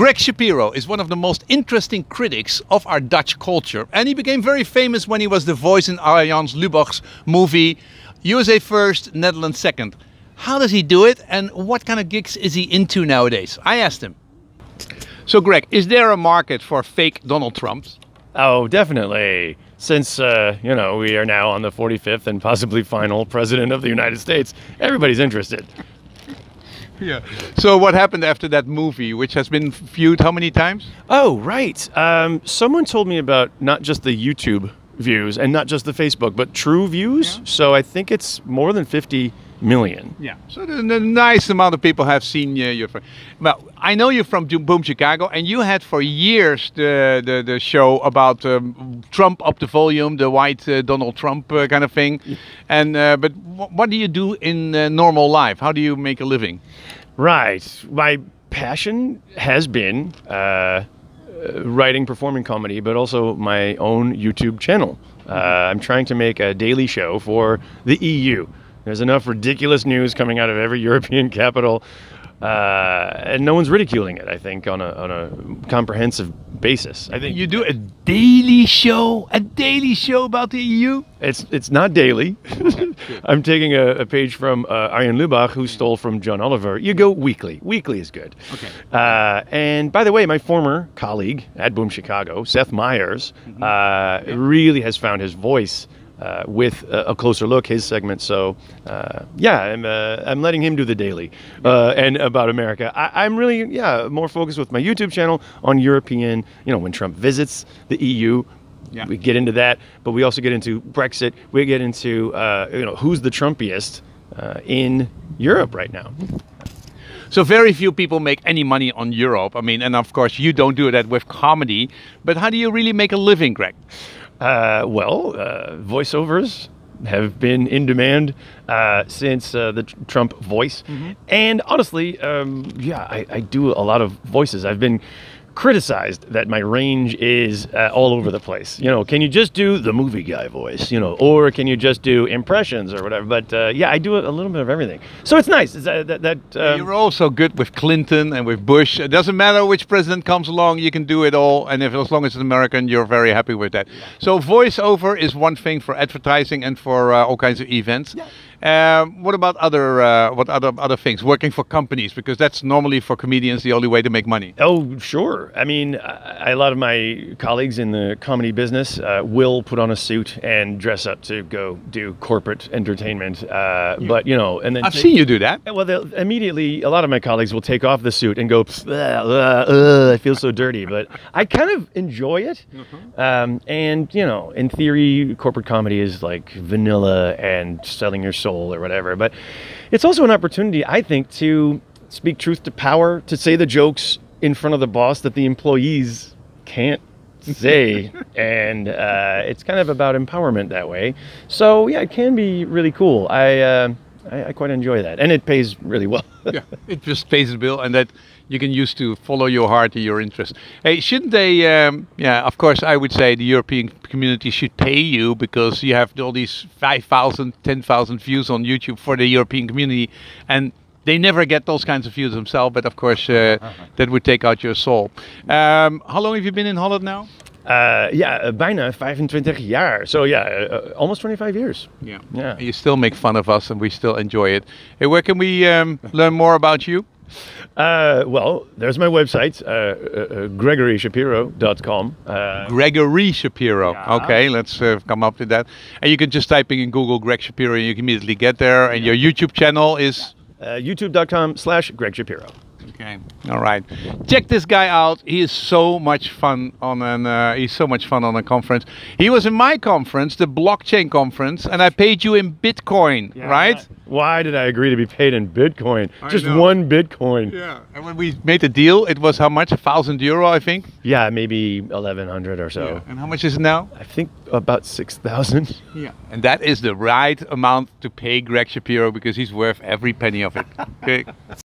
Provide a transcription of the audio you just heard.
Greg Shapiro is one of the most interesting critics of our Dutch culture, and he became very famous when he was the voice in Arjan Lubach's movie USA First, Netherlands Second. How does he do it, and what kind of gigs is he into nowadays? I asked him. So Greg, is there a market for fake Donald Trumps? Oh, definitely. Since, you know, we are now on the 45th and possibly final president of the United States, everybody's interested. Yeah. So what happened after that movie, which has been viewed how many times? Oh, right. Someone told me about not just the YouTube views and not just the Facebook, but true views. Yeah. So I think it's more than 50 million. Yeah. So the nice amount of people have seen your. Well, I know you from Boom Chicago, and you had for years the show about Trump up the volume, the white Donald Trump kind of thing. Yeah. And but what do you do in normal life? How do you make a living? Right. My passion has been writing, performing comedy, but also my own YouTube channel. I'm trying to make a daily show for the EU. There's enough ridiculous news coming out of every European capital, and no one's ridiculing it, I think, on a comprehensive basis. I think you do a daily show about the EU? It's not daily. I'm taking a page from Arjan Lubach, who stole from John Oliver. You go weekly. Weekly is good. Okay. And by the way, my former colleague at Boom Chicago, Seth Meyers, really has found his voice with a closer look, his segment. So yeah, I'm letting him do the daily and about America. I'm really more focused with my YouTube channel on European. You know, when Trump visits the EU. Yeah. We get into that, but we also get into Brexit. We get into you know, who's the Trumpiest in Europe right now. So very few people make any money on Europe. I mean, and of course you don't do that with comedy. But how do you really make a living, Greg? Well, voiceovers have been in demand since the Trump voice. And honestly, yeah, I do a lot of voices. I've been criticized that my range is all over the place. You know, can you just do the movie guy voice, you know, or can you just do impressions or whatever? But yeah, I do a little bit of everything. So it's nice. You're also good with Clinton and with Bush. It doesn't matter which president comes along, you can do it all. And if as long as it's American, you're very happy with that. Yeah. So voiceover is one thing for advertising and for all kinds of events. Yeah. What about other things? Working for companies, because that's normally for comedians the only way to make money. Oh, sure. I mean, a lot of my colleagues in the comedy business will put on a suit and dress up to go do corporate entertainment. But you know, and then I've seen you do that. Well, immediately a lot of my colleagues will take off the suit and go, I feel so dirty. But I kind of enjoy it. And you know, in theory, corporate comedy is like vanilla and selling your soul or whatever, but it's also an opportunity, I think, to speak truth to power, to say the jokes in front of the boss that the employees can't say. And it's kind of about empowerment that way. So yeah, it can be really cool. I quite enjoy that, and it pays really well. Yeah, it just pays the bill, and that you can use to follow your heart and your interest. Hey, shouldn't they? Yeah, of course, I would say the European community should pay you, because you have all these 5,000, 10,000 views on YouTube for the European community, and they never get those kinds of views themselves. But of course, that would take out your soul. How long have you been in Holland now? Yeah, bijna 25 jaar. So yeah, almost 25 years. Yeah. Yeah. You still make fun of us, and we still enjoy it. Hey, where can we learn more about you? Well, there's my website, GregoryShapiro.com. Gregory Shapiro. Yeah. Okay, let's come up with that. And you can just type in Google Greg Shapiro, and you can immediately get there. And your YouTube channel is? YouTube.com/Greg Shapiro. Okay. All right. Check this guy out. He is so much fun on a conference. He was in my conference, the blockchain conference, and I paid you in Bitcoin, right? Why did I agree to be paid in Bitcoin? Just one Bitcoin. Yeah. And when we made the deal, it was how much? €1,000, I think. Yeah, maybe 1,100 or so. Yeah. And how much is it now? I think about 6,000. Yeah. And that is the right amount to pay Greg Shapiro, because he's worth every penny of it. Okay.